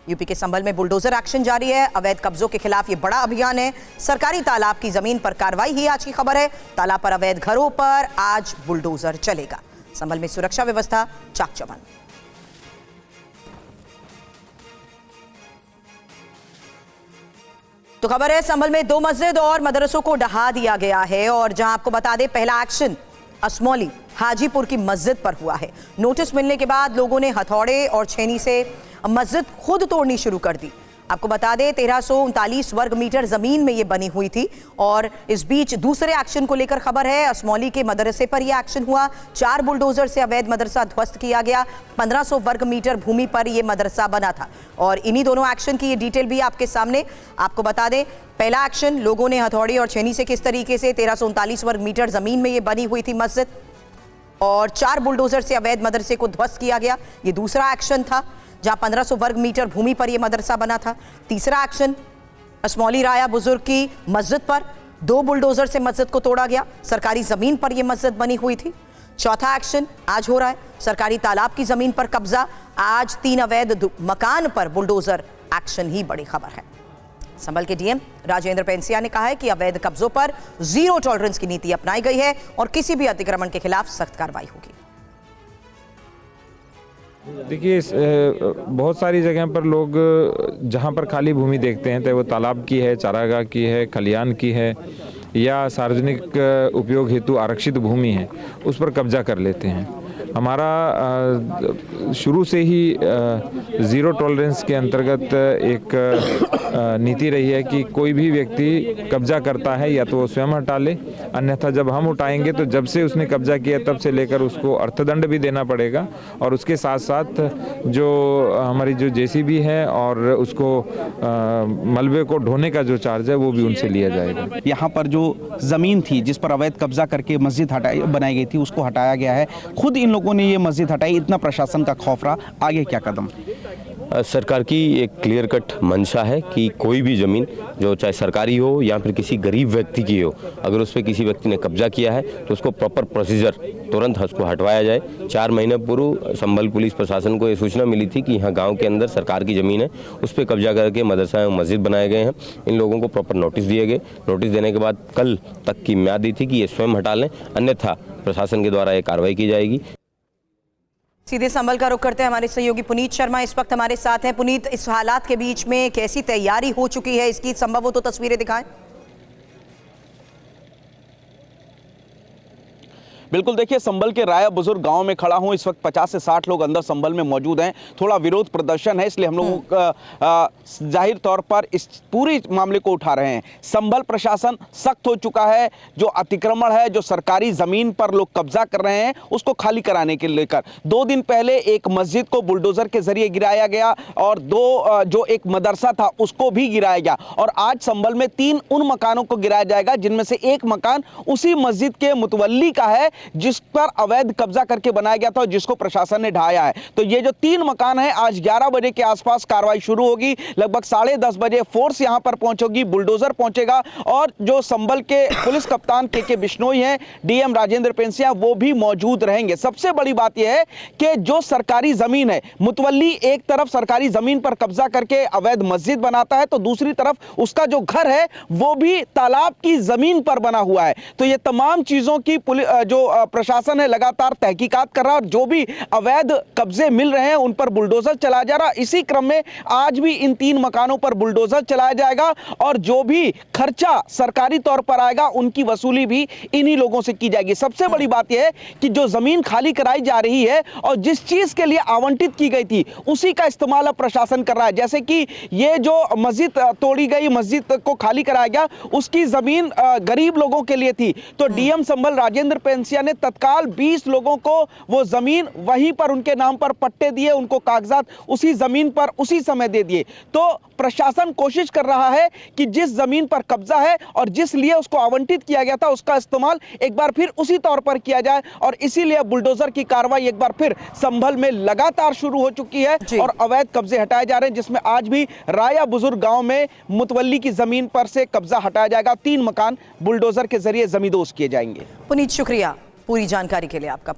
UP के संभल में bulldozer action जारी है। अवैध कब्जों के खिलाफ ये बड़ा अभियान है। सरकारी तालाब की जमीन पर कार्रवाई ही आज की खबर है। तालाब पर अवैध घरों पर आज बुलडोजर चलेगा। संभल में सुरक्षा व्यवस्था चाक चौबंद। तो खबर है संभल में 2 मस्जिद और मदरसों को ढहा दिया गया है। और जहां आपको बता दें, पहला एक्शन असमौली हाजीपुर की मस्जिद पर हुआ है। नोटिस मिलने के बाद लोगों ने हथौड़े और छेनी से मस्जिद खुद तोड़नी शुरू कर दी। आपको बता दें 1339 वर्ग मीटर जमीन में ये बनी हुई थी। और इस बीच दूसरे एक्शन को लेकर खबर है, असमौली के मदरसे पर यह एक्शन हुआ। 4 बुलडोजर से अवैध मदरसा ध्वस्त किया गया। 1500 वर्ग मीटर भूमि पर यह मदरसा बना था। और इन्हीं दोनों एक्शन की ये डिटेल भी आपके सामने। आपको बता दें, पहला एक्शन लोगों ने हथौड़ी और छेनी से किस तरीके से 1339 वर्ग मीटर जमीन में ये बनी हुई थी मस्जिद, और 4 बुलडोजर से अवैध मदरसे को ध्वस्त किया गया। ये दूसरा एक्शन था जहां 1500 वर्ग मीटर भूमि पर यह मदरसा बना था। तीसरा एक्शन असमौली राया बुजुर्ग की मस्जिद पर 2 बुलडोजर से मस्जिद को तोड़ा गया। सरकारी जमीन पर यह मस्जिद बनी हुई थी। चौथा एक्शन आज हो रहा है, सरकारी तालाब की जमीन पर कब्जा। आज 3 अवैध मकान पर बुलडोजर एक्शन ही बड़ी खबर है। संभल के डीएम राजेंद्र पेंसिया ने कहा है कि अवैध कब्जों पर जीरो टॉलरेंस की नीति अपनाई गई है और किसी भी अतिक्रमण के खिलाफ सख्त कार्रवाई होगी। देखिए, बहुत सारी जगह पर लोग जहां पर खाली भूमि देखते हैं, चाहे वो तालाब की है, चारागाह की है, खलियान की है या सार्वजनिक उपयोग हेतु आरक्षित भूमि है, उस पर कब्जा कर लेते हैं। हमारा शुरू से ही ज़ीरो टॉलरेंस के अंतर्गत एक नीति रही है कि कोई भी व्यक्ति कब्जा करता है या तो वो स्वयं हटा ले, अन्यथा जब हम उठाएंगे तो जब से उसने कब्जा किया तब से लेकर उसको अर्थदंड भी देना पड़ेगा। और उसके साथ साथ जो हमारी जो जेसीबी है और उसको मलबे को ढोने का जो चार्ज है वो भी उनसे लिया जाएगा। यहाँ पर जो ज़मीन थी जिस पर अवैध कब्जा करके मस्जिद बनाई गई थी, उसको हटाया गया है। खुद इन लोगों ने ये मस्जिद हटाई, इतना प्रशासन का खौफ रहा। आगे क्या कदम? सरकार की एक क्लियर कट मंशा है कि कोई भी ज़मीन जो चाहे सरकारी हो या फिर किसी गरीब व्यक्ति की हो, अगर उस पर किसी व्यक्ति ने कब्जा किया है तो उसको प्रॉपर प्रोसीजर तुरंत उसको हटवाया जाए। 4 महीने पूर्व संभल पुलिस प्रशासन को ये सूचना मिली थी कि यहाँ गांव के अंदर सरकार की ज़मीन है, उस पर कब्जा करके मदरसा एवं मस्जिद बनाए गए हैं। इन लोगों को प्रॉपर नोटिस दिए गए। नोटिस देने के बाद कल तक की म्याद दी थी कि ये स्वयं हटा लें, अन्यथा प्रशासन के द्वारा ये कार्रवाई की जाएगी। सीधे संभल का रुख करते हैं, हमारे सहयोगी पुनीत शर्मा इस वक्त हमारे साथ हैं। पुनीत, इस हालात के बीच में कैसी तैयारी हो चुकी है इसकी, संभव हो तो तस्वीरें दिखाएं। बिल्कुल, देखिए संभल के राया बुजुर्ग गांव में खड़ा हूं। इस वक्त 50 से 60 लोग अंदर संभल में मौजूद हैं। थोड़ा विरोध प्रदर्शन है, इसलिए हम लोग जाहिर तौर पर इस पूरे मामले को उठा रहे हैं। संभल प्रशासन सख्त हो चुका है। जो अतिक्रमण है, जो सरकारी जमीन पर लोग कब्जा कर रहे हैं, उसको खाली कराने के लेकर 2 दिन पहले एक मस्जिद को बुलडोजर के जरिए गिराया गया और 2 जो एक मदरसा था उसको भी गिराया गया। और आज संभल में 3 उन मकानों को गिराया जाएगा जिनमें से एक मकान उसी मस्जिद के मुतवल्ली का है जिस पर अवैध कब्जा करके बनाया गया था और जिसको प्रशासन ने ढाया है। तो ये जो 3 मकान है, आज 11 बजे के आसपास कार्रवाई शुरू होगी। लगभग 10:30 बजे फोर्स यहां पर पहुंचेगी, बुलडोजर पहुंचेगा और जो संभल के पुलिस कप्तान के बिश्नोई हैं, डीएम राजेंद्र पेंसिया, वो भी मौजूद रहेंगे। सबसे बड़ी बात यह है कि जो सरकारी जमीन है, मुतवल्ली एक तरफ सरकारी जमीन पर कब्जा करके अवैध मस्जिद बनाता है तो दूसरी तरफ उसका जो घर है वो भी तालाब की जमीन पर बना हुआ है। तो ये तमाम चीजों की जो प्रशासन है लगातार तहकीकात कर रहा है और जो भी अवैध कब्जे मिल रहे हैं उन पर बुलडोजर चलाया जा रहा है। इसी क्रम में आज भी इन 3 मकानों पर बुलडोजर चलाया जाएगा और जो भी खर्चा सरकारी तौर पर आएगा उनकी वसूली भी इन्हीं लोगों से की जाएगी। सबसे बड़ी बात यह है कि जो जमीन खाली कराई जा रही है और जिस चीज के लिए आवंटित की गई थी उसी का इस्तेमाल अब प्रशासन कर रहा है। जैसे कि ये जो मस्जिद तोड़ी गई, मस्जिद को खाली कराया गया, उसकी जमीन गरीब लोगों के लिए थी। तो डीएम संभल राजेंद्र पेंसिया ने तत्काल 20 लोगों को वो जमीन वहीं पर उनके नाम पर पट्टे दिए, उनको कागजात उसी जमीन पर उसी समय दे दिए। तो प्रशासन कोशिश कर रहा है कि जिस जमीन पर कब्जा है और जिस लिए उसको आवंटित किया गया था उसका इस्तेमाल एक बार फिर उसी तौर पर किया जाए और इसीलिए बुलडोजर की कार्रवाई एक बार फिर संभल में लगातार शुरू हो चुकी है और अवैध कब्जे हटाए जा रहे हैं, जिसमें आज भी राया बुजुर्ग गांव में मुतवल्ली की जमीन पर से कब्जा हटाया जाएगा। 3 मकान बुलडोजर के जरिए जमींदोज किए जाएंगे। पुनीत, शुक्रिया पूरी जानकारी के लिए आपका।